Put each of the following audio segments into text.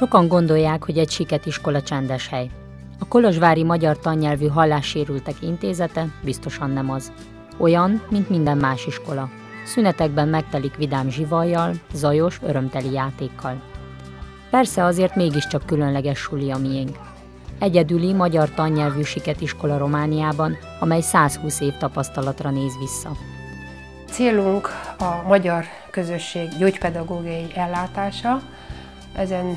Sokan gondolják, hogy egy siket iskola csendes hely. A kolozsvári Magyar Tannyelvű Hallássérültek Intézete biztosan nem az. Olyan, mint minden más iskola. Szünetekben megtelik vidám zsivajjal, zajos, örömteli játékkal. Persze azért mégiscsak különleges suli a miénk. Egyedüli magyar tannyelvű siketiskola Romániában, amely 120 év tapasztalatra néz vissza. Célunk a magyar közösség gyógypedagógiai ellátása, ezen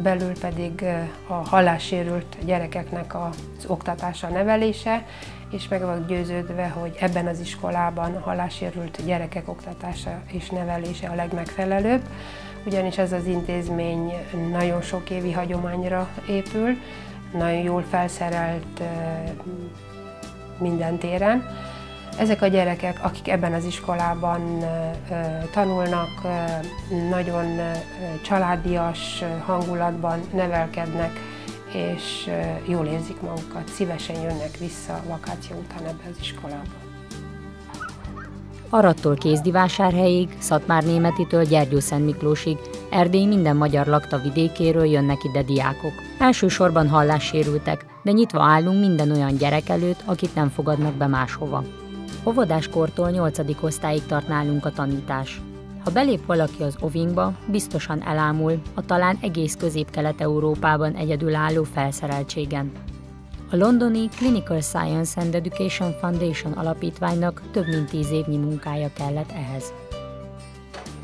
belül pedig a hallássérült gyerekeknek az oktatása, nevelése, és meg vagyok győződve, hogy ebben az iskolában a hallássérült gyerekek oktatása és nevelése a legmegfelelőbb, ugyanis ez az intézmény nagyon sok évi hagyományra épül, nagyon jól felszerelt minden téren. Ezek a gyerekek, akik ebben az iskolában tanulnak, nagyon családias hangulatban nevelkednek, és jól érzik magukat, szívesen jönnek vissza vakáció után ebbe az iskolába. Arattól Kézdivásárhelyig, Szatmárnémetitől Gyergyószentmiklósig, Erdély minden magyar lakta vidékéről jönnek ide diákok. Elsősorban hallássérültek, de nyitva állunk minden olyan gyerek előtt, akit nem fogadnak be máshova. Óvodáskortól 8. osztályig tart nálunk a tanítás. Ha belép valaki az ovinkba, biztosan elámul a talán egész Közép-Kelet-Európában egyedülálló felszereltségen. A londoni Clinical Science and Education Foundation alapítványnak több mint 10 évnyi munkája kellett ehhez.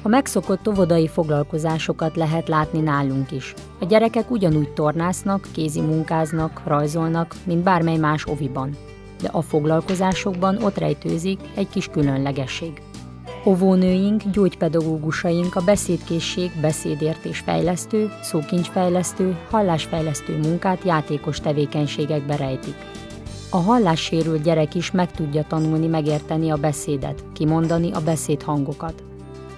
A megszokott óvodai foglalkozásokat lehet látni nálunk is. A gyerekek ugyanúgy tornásznak, kézi munkáznak, rajzolnak, mint bármely más oviban. De a foglalkozásokban ott rejtőzik egy kis különlegesség. Óvónőink, gyógypedagógusaink a beszédkészség, beszédértés fejlesztő, szókincsfejlesztő, hallásfejlesztő munkát játékos tevékenységekbe rejtik. A hallássérült gyerek is meg tudja tanulni megérteni a beszédet, kimondani a beszédhangokat.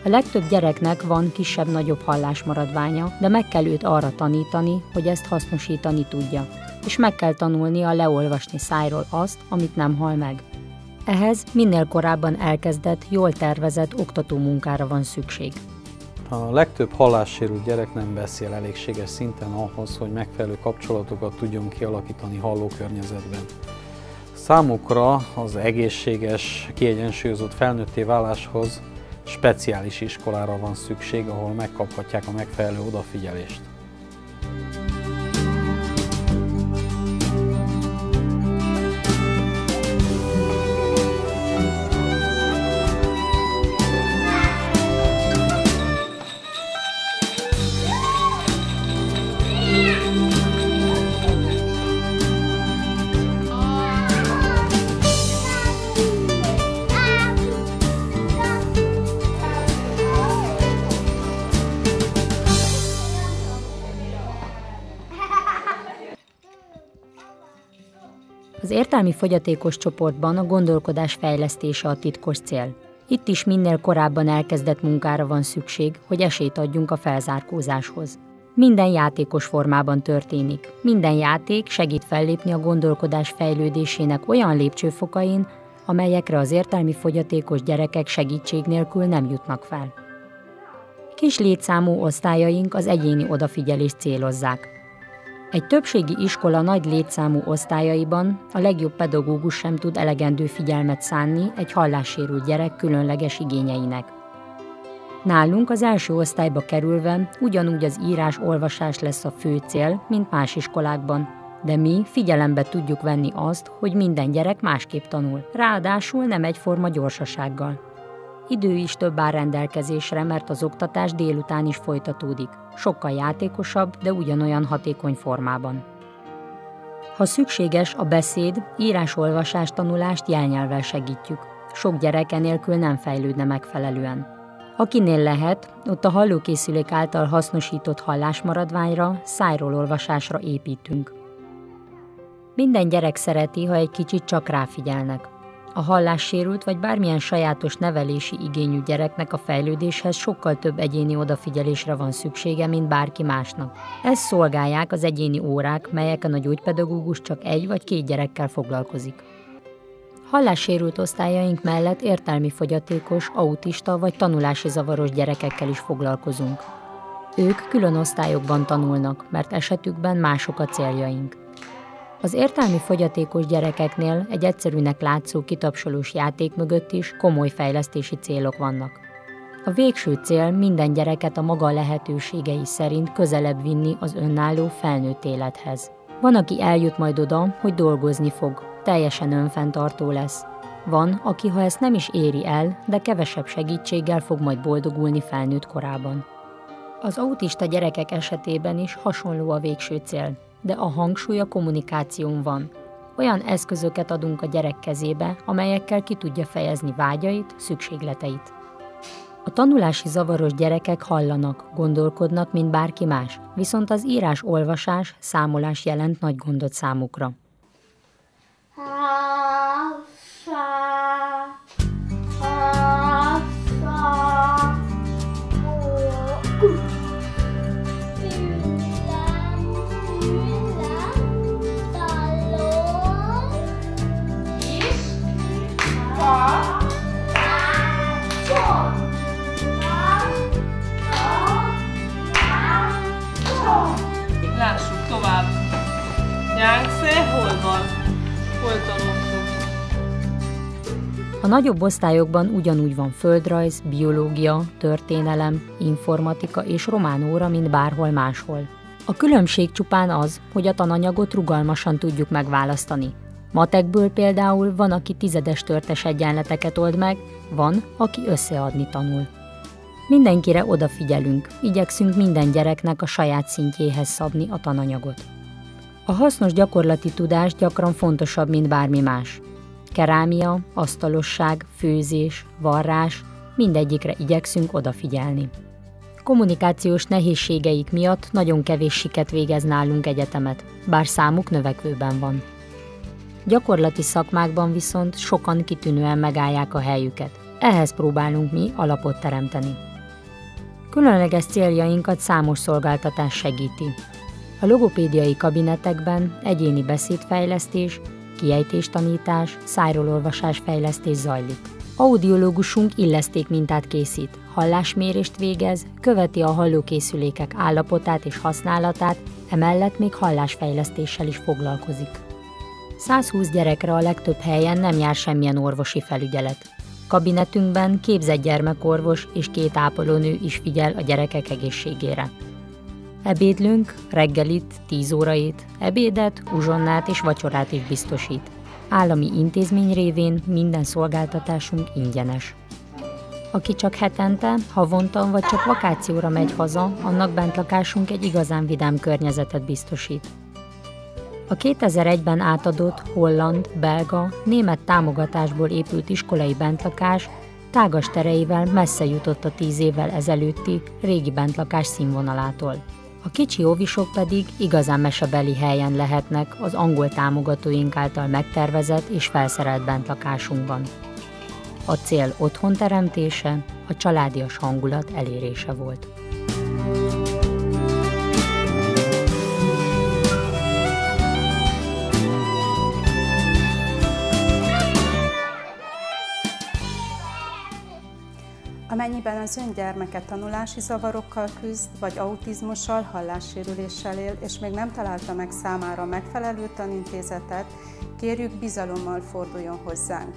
A legtöbb gyereknek van kisebb-nagyobb hallásmaradványa, de meg kell őt arra tanítani, hogy ezt hasznosítani tudja, és meg kell tanulnia leolvasni szájról azt, amit nem hall meg. Ehhez minél korábban elkezdett, jól tervezett oktatómunkára van szükség. A legtöbb hallássérült gyerek nem beszél elégséges szinten ahhoz, hogy megfelelő kapcsolatokat tudjon kialakítani hallókörnyezetben. Számukra az egészséges, kiegyensúlyozott felnőtté váláshoz speciális iskolára van szükség, ahol megkaphatják a megfelelő odafigyelést. Az értelmi fogyatékos csoportban a gondolkodás fejlesztése a titkos cél. Itt is minél korábban elkezdett munkára van szükség, hogy esélyt adjunk a felzárkózáshoz. Minden játékos formában történik. Minden játék segít fellépni a gondolkodás fejlődésének olyan lépcsőfokain, amelyekre az értelmi fogyatékos gyerekek segítség nélkül nem jutnak fel. Kis létszámú osztályaink az egyéni odafigyelést célozzák. Egy többségi iskola nagy létszámú osztályaiban a legjobb pedagógus sem tud elegendő figyelmet szánni egy hallássérült gyerek különleges igényeinek. Nálunk az első osztályba kerülve ugyanúgy az írás-olvasás lesz a fő cél, mint más iskolákban, de mi figyelembe tudjuk venni azt, hogy minden gyerek másképp tanul, ráadásul nem egyforma gyorsasággal. Idő is több áll rendelkezésre, mert az oktatás délután is folytatódik, sokkal játékosabb, de ugyanolyan hatékony formában. Ha szükséges, a beszéd, írás-olvasás tanulást jelnyelvvel segítjük. Sok gyerek enélkül nem fejlődne megfelelően. Akinél lehet, ott a hallókészülék által hasznosított hallásmaradványra, szájról olvasásra építünk. Minden gyerek szereti, ha egy kicsit csak ráfigyelnek. A hallássérült vagy bármilyen sajátos nevelési igényű gyereknek a fejlődéshez sokkal több egyéni odafigyelésre van szüksége, mint bárki másnak. Ezt szolgálják az egyéni órák, melyeken a gyógypedagógus csak egy vagy két gyerekkel foglalkozik. Hallássérült osztályaink mellett értelmi fogyatékos, autista vagy tanulási zavaros gyerekekkel is foglalkozunk. Ők külön osztályokban tanulnak, mert esetükben mások a céljaink. Az értelmi fogyatékos gyerekeknél egy egyszerűnek látszó kitapsolós játék mögött is komoly fejlesztési célok vannak. A végső cél minden gyereket a maga lehetőségei szerint közelebb vinni az önálló felnőtt élethez. Van, aki eljut majd oda, hogy dolgozni fog, teljesen önfenntartó lesz. Van, aki, ha ezt nem is éri el, de kevesebb segítséggel fog majd boldogulni felnőtt korában. Az autista gyerekek esetében is hasonló a végső cél, de a hangsúly a kommunikáción van. Olyan eszközöket adunk a gyerek kezébe, amelyekkel ki tudja fejezni vágyait, szükségleteit. A tanulási zavaros gyerekek hallanak, gondolkodnak, mint bárki más, viszont az írás-olvasás, számolás jelent nagy gondot számukra. Lássuk tovább. Yangtze hol van? Hol tanultuk? A nagyobb osztályokban ugyanúgy van földrajz, biológia, történelem, informatika és román óra, mint bárhol máshol. A különbség csupán az, hogy a tananyagot rugalmasan tudjuk megválasztani. Matekből például van, aki tizedes törtes egyenleteket old meg, van, aki összeadni tanul. Mindenkire odafigyelünk, igyekszünk minden gyereknek a saját szintjéhez szabni a tananyagot. A hasznos gyakorlati tudás gyakran fontosabb, mint bármi más. Kerámia, asztalosság, főzés, varrás, mindegyikre igyekszünk odafigyelni. Kommunikációs nehézségeik miatt nagyon kevés siket végez nálunk egyetemet, bár számuk növekvőben van. Gyakorlati szakmákban viszont sokan kitűnően megállják a helyüket. Ehhez próbálunk mi alapot teremteni. Különleges céljainkat számos szolgáltatás segíti. A logopédiai kabinetekben egyéni beszédfejlesztés, kiejtéstanítás, szájról olvasás fejlesztés zajlik. Audiológusunk illeszték mintát készít, hallásmérést végez, követi a hallókészülékek állapotát és használatát, emellett még hallásfejlesztéssel is foglalkozik. 120 gyerekre a legtöbb helyen nem jár semmilyen orvosi felügyelet. Kabinetünkben képzett gyermekorvos és 2 ápolónő is figyel a gyerekek egészségére. Ebédlőnk reggelit, 10 órait, ebédet, uzsonnát és vacsorát is biztosít. Állami intézmény révén minden szolgáltatásunk ingyenes. Aki csak hetente, havonta vagy csak vakációra megy haza, annak bentlakásunk egy igazán vidám környezetet biztosít. A 2001-ben átadott holland, belga, német támogatásból épült iskolai bentlakás tágas tereivel messze jutott a 10 évvel ezelőtti régi bentlakás színvonalától. A kicsi óvisok pedig igazán mesebeli helyen lehetnek az angol támogatóink által megtervezett és felszerelt bentlakásunkban. A cél otthon teremtése, a családias hangulat elérése volt. Amennyiben az ön gyermeke tanulási zavarokkal küzd, vagy autizmussal, hallássérüléssel él, és még nem találta meg számára megfelelő tanintézetet, kérjük bizalommal forduljon hozzánk.